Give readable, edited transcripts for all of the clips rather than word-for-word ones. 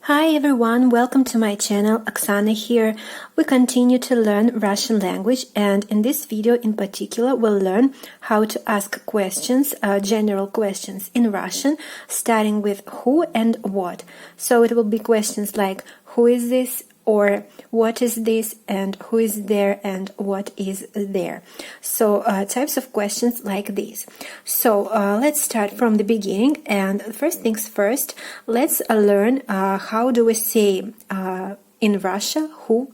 Hi everyone, welcome to my channel. Oksana here. We continue to learn Russian language, and in this video in particular we'll learn how to ask questions, general questions in Russian, starting with who and what. So it will be questions like who is this, or what is this, and who is there, and what is there. So types of questions like these. So let's start from the beginning, and first things first, let's learn how do we say in Russian who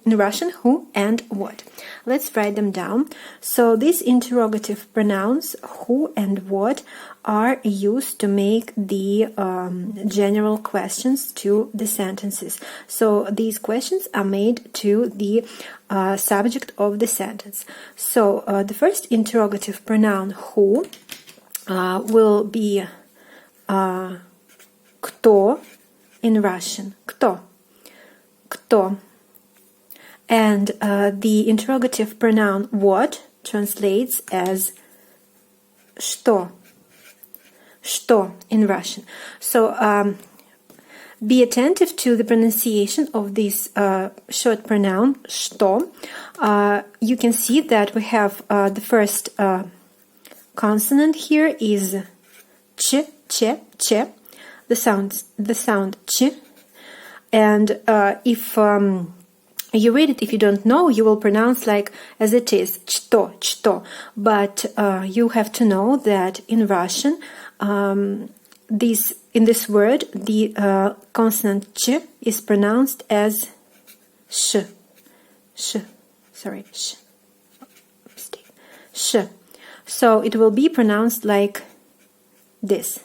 and what. Let's write them down. So these interrogative pronouns who and what are used to make the general questions to the sentences. So these questions are made to the subject of the sentence. So the first interrogative pronoun who will be кто in Russian. Кто. And the interrogative pronoun what translates as что in Russian. So be attentive to the pronunciation of this short pronoun что. You can see that we have the first consonant here is ch, the sound ch. And if you read it, if you don't know, you will pronounce like as it is, chto. But you have to know that in Russian, in this word, the consonant ch is pronounced as sh. Mistake. Sh. So it will be pronounced like this.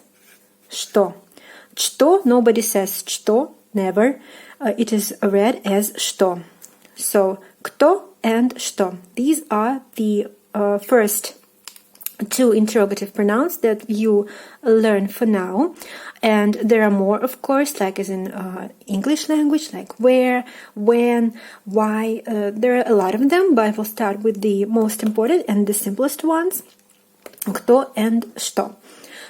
Что. Chto, nobody says chto, never. It is read as что. So, кто and что. These are the first two interrogative pronouns that you learn for now. And there are more, of course, like as in English language, like where, when, why. There are a lot of them, but we'll start with the most important and the simplest ones. Кто and что.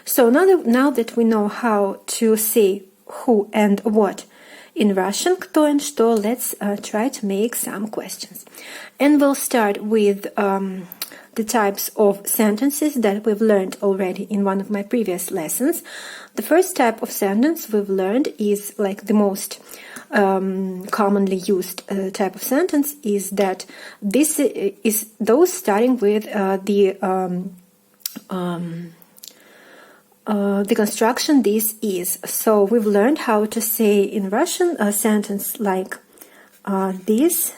So now that we know how to say who and what in Russian, кто and что, let's try to make some questions. And we'll start with the types of sentences that we've learned already in one of my previous lessons. The first type of sentence we've learned is like the most commonly used type of sentence is that this is those starting with the construction this is. So we've learned how to say in Russian a sentence like this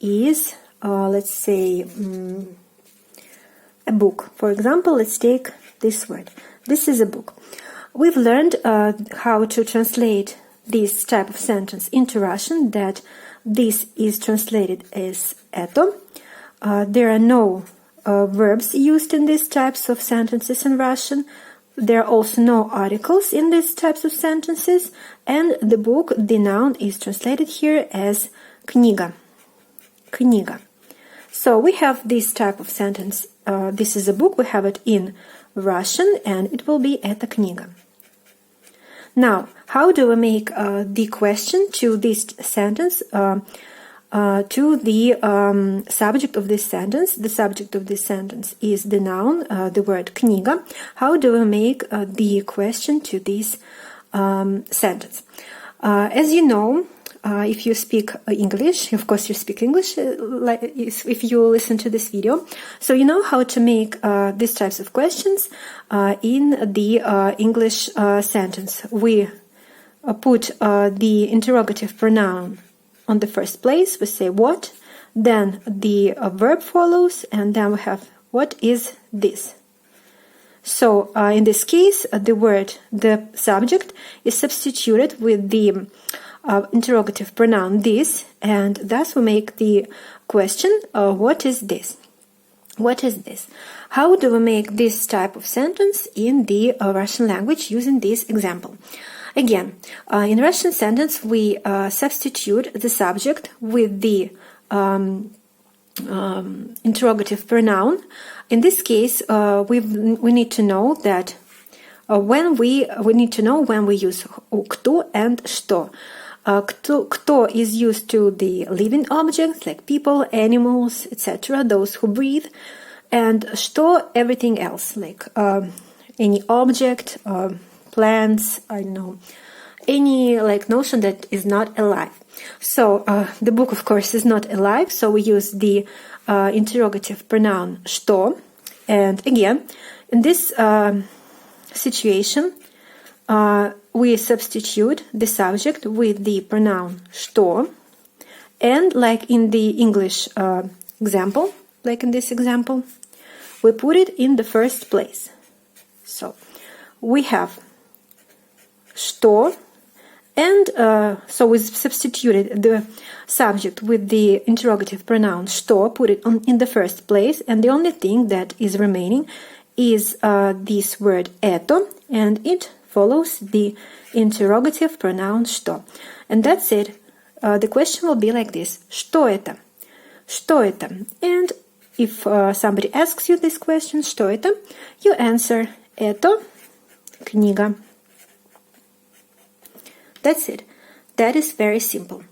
is, let's say, a book. For example, let's take this word. This is a book. We've learned how to translate this type of sentence into Russian, that this is translated as это. There are no verbs used in these types of sentences in Russian. There are also no articles in these types of sentences, and the book, the noun, is translated here as книга. So we have this type of sentence. This is a book. We have it in Russian, and it will be эта книга. Now, how do we make the question to this sentence? To the subject of this sentence. The subject of this sentence is the noun, the word книга. How do we make the question to this sentence? As you know, if you speak English, of course you speak English if you listen to this video, so you know how to make these types of questions in the English sentence. We put the interrogative pronoun on the first place. We say what, then the verb follows, and then we have what is this. So in this case, the subject is substituted with the interrogative pronoun this, and thus we make the question, what is this? What is this? How do we make this type of sentence in the Russian language using this example? Again, in Russian sentence, we substitute the subject with the interrogative pronoun. In this case, we need to know that when we need to know when we use кто and что. Кто is used to the living objects like people, animals, etc., those who breathe, and что everything else like any object, plants, I don't know, any like notion that is not alive. So the book, of course, is not alive, so we use the interrogative pronoun что. And again, in this situation, we substitute the subject with the pronoun что, and like in the English example, like in this example, we put it in the first place. So we have что, and so we substituted the subject with the interrogative pronoun что, put it in the first place, and the only thing that is remaining is this word это, and it follows the interrogative pronoun что. And that's it. The question will be like this: что это? Что это? And if somebody asks you this question, что это, you answer это книга. That's it. That is very simple.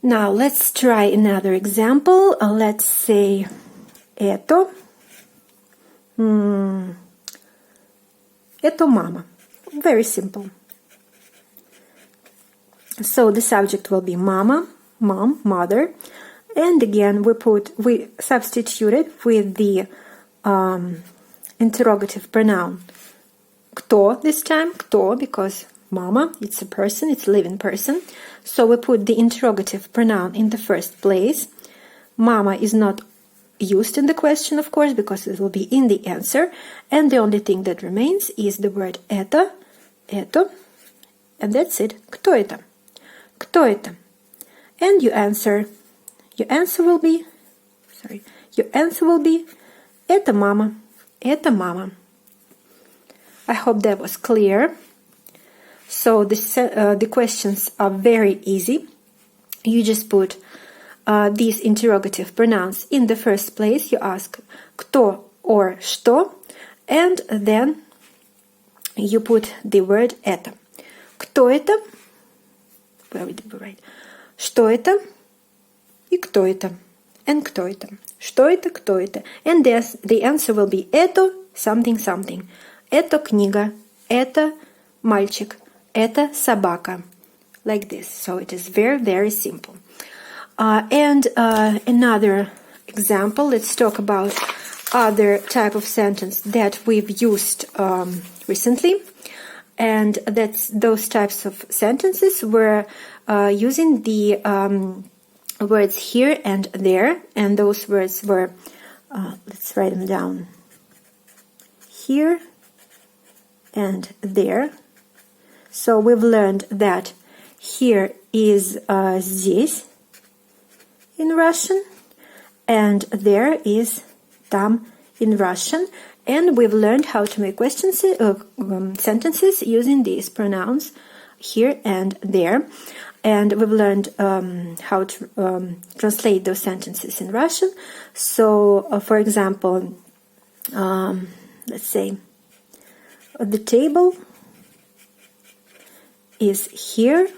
Now let's try another example. Let's say это мама. Very simple. So the subject will be mama, mom, mother, and again we substitute it with the interrogative pronoun кто this time, кто, because mama, it's a person, it's a living person. So we put the interrogative pronoun in the first place. Mama is not used in the question, of course, because it will be in the answer. And the only thing that remains is the word это, and that's it. Кто это? Кто это? And your answer will be это мама. Это мама. I hope that was clear. So the questions are very easy. You just put these interrogative pronouns in the first place. You ask кто or что, and then you put the word это. Кто это? Where did we write? Что это? И кто это? And кто это? Что это? Кто это? And the answer will be это something something. Это книга. Это мальчик. Это собака. Like this. So it is very, very simple. And another example. Let's talk about other type of sentence that we've used recently. And that's those types of sentences where using the words here and there. And those words were, let's write them down. Here and there. So we've learned that here is здесь in Russian, and there is там in Russian. And we've learned how to make sentences using these pronouns here and there. And we've learned how to translate those sentences in Russian. So, for example, let's say the table is here.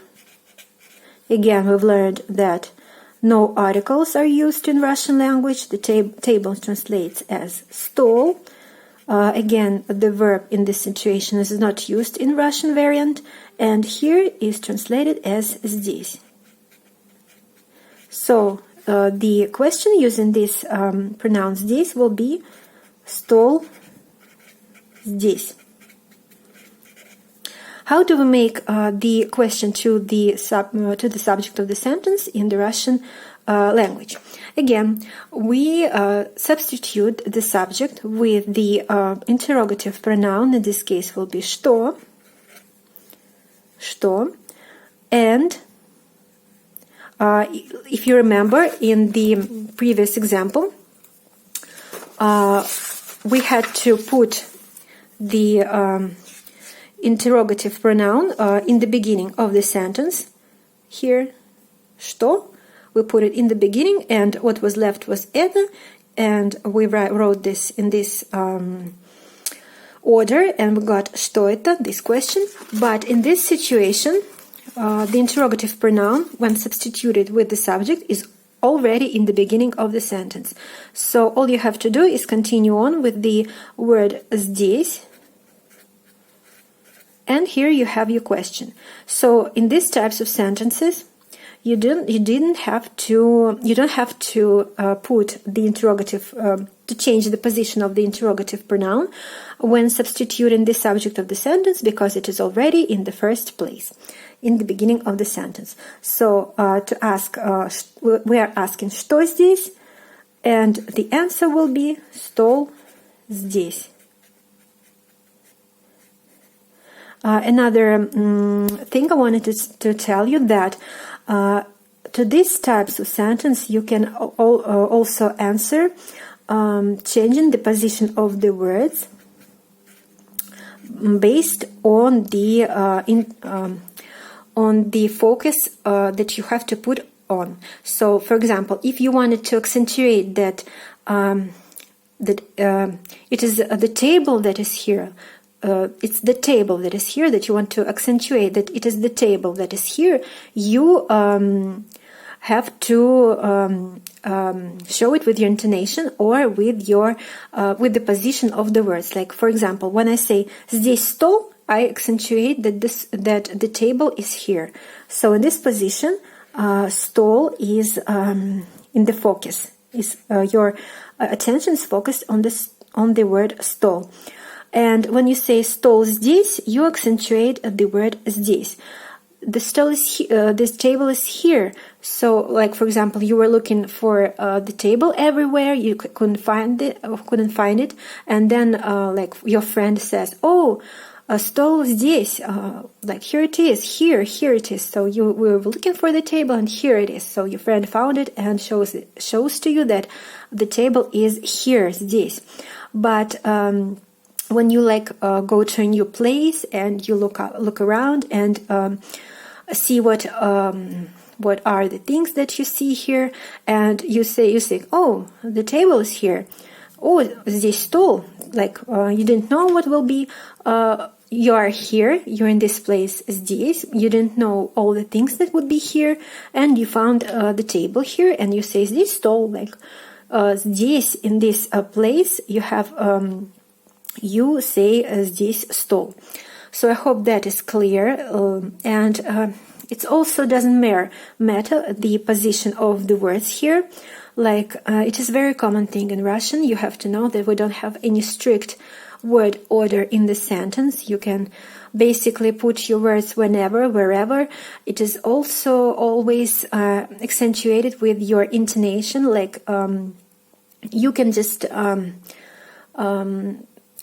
Again, we've learned that no articles are used in Russian language. The table translates as stol. Again, the verb in this situation is not used in Russian variant, and here is translated as здесь. So the question using this pronoun здесь will be стол здесь. How do we make the question to the subject of the sentence in the Russian language? Again, we substitute the subject with the interrogative pronoun. In this case, will be что, and if you remember, in the previous example, we had to put the interrogative pronoun in the beginning of the sentence. Here, что, we put it in the beginning, and what was left was это, and we wrote this in this order, and we got что это, this question. But in this situation, the interrogative pronoun, when substituted with the subject, is already in the beginning of the sentence. So all you have to do is continue on with the word здесь, and here you have your question. So in these types of sentences, you don't have to put the interrogative to change the position of the interrogative pronoun when substituting the subject of the sentence, because it is already in the first place, in the beginning of the sentence. So to ask, we are asking что здесь, and the answer will be стол здесь. Another thing I wanted to tell you that to these types of sentence you can also answer changing the position of the words based on the focus that you have to put on. So, for example, if you wanted to accentuate that it is the table that is here. It's the table that is here that you want to accentuate that it is the table that is here. You have to show it with your intonation or with the position of the words. Like, for example, when I say здесь стол, I accentuate that the table is here. So in this position, stol is in the focus. Your attention is focused on the word stol. And when you say стол здесь, you accentuate the word здесь. The stol is this table is here. So, like, for example, you were looking for the table everywhere, you couldn't find it, and then like your friend says, "Oh, стол здесь." Like, here it is, here it is. So you were looking for the table, and here it is. So your friend found it and shows to you that the table is here, здесь. But when you go to a new place and you look around and see what are the things that you see here, and you say, "Oh, the table is here. Oh, здесь стол." Like, you didn't know what will be. You are here. You're in this place, здесь. You didn't know all the things that would be here, and you found the table here, and you say здесь стол. Like, здесь, in this place, you have. You say здесь стол. So I hope that is clear, and it also doesn't matter the position of the words here. Like, it is a very common thing in Russian. You have to know that we don't have any strict word order in the sentence. You can basically put your words whenever, wherever. It is also always accentuated with your intonation. Like, you can just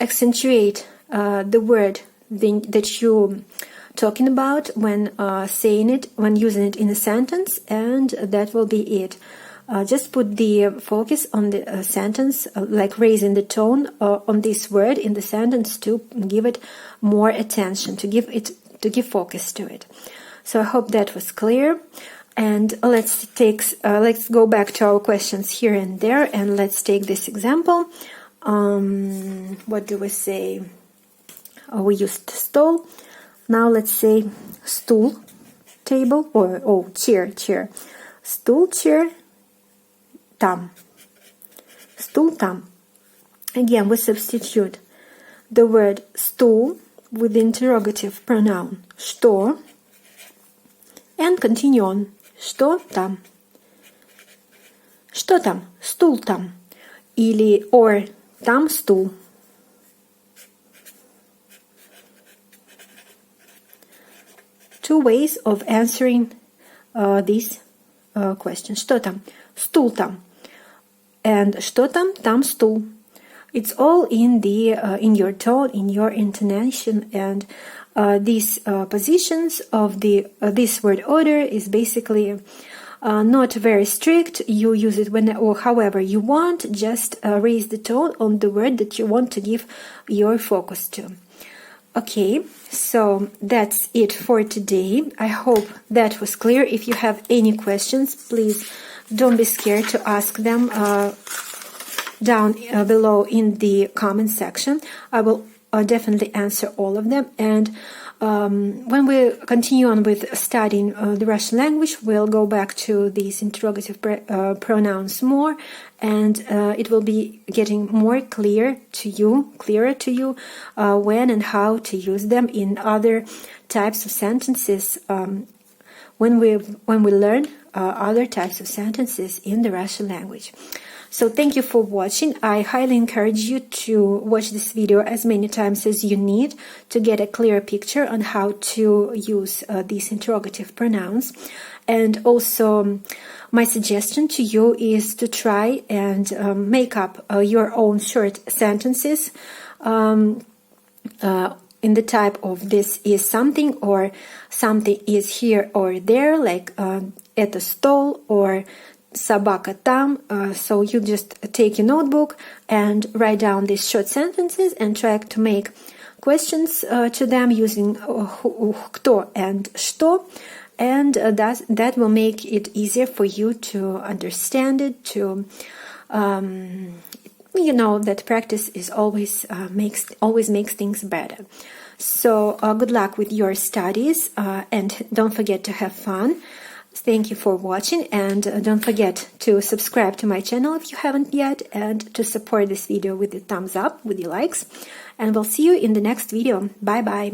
accentuate the word that you're talking about when saying it, when using it in a sentence, and that will be it. Just put the focus on the sentence, like raising the tone on this word in the sentence to give it more attention, to give focus to it. So I hope that was clear. And let's go back to our questions here and there, and let's take this example. What do we say? We used stol. Now let's say stool, table, or chair. Stool, chair, там. Stool, там. Again, we substitute the word stool with the interrogative pronoun что, and continue on. Что там? Что там? Стул там. Or там стул. Two ways of answering this question. Что там? Стул там. And что там? Там стул. It's all in your tone, in your intonation, and these positions of this word order is basically not very strict. You use it when or however you want. Just raise the tone on the word that you want to give your focus to. Okay, so that's it for today. I hope that was clear. If you have any questions, please don't be scared to ask them down below in the comment section. I will definitely answer all of them. And when we continue on with studying the Russian language, we'll go back to these interrogative pronouns more, and it will be getting more clearer to you when and how to use them in other types of sentences when we learn other types of sentences in the Russian language. So thank you for watching. I highly encourage you to watch this video as many times as you need to get a clear picture on how to use these interrogative pronouns. And also, my suggestion to you is to try and make up your own short sentences in the type of "this is something" or "something is here or there", like "это стол" or "собака там". So you just take your notebook and write down these short sentences and try to make questions to them using кто and что, and that will make it easier for you to understand it, to you know that practice is always makes things better. So good luck with your studies, and don't forget to have fun. Thank you for watching, and don't forget to subscribe to my channel if you haven't yet, and to support this video with a thumbs up, with your likes, and we'll see you in the next video. Bye bye.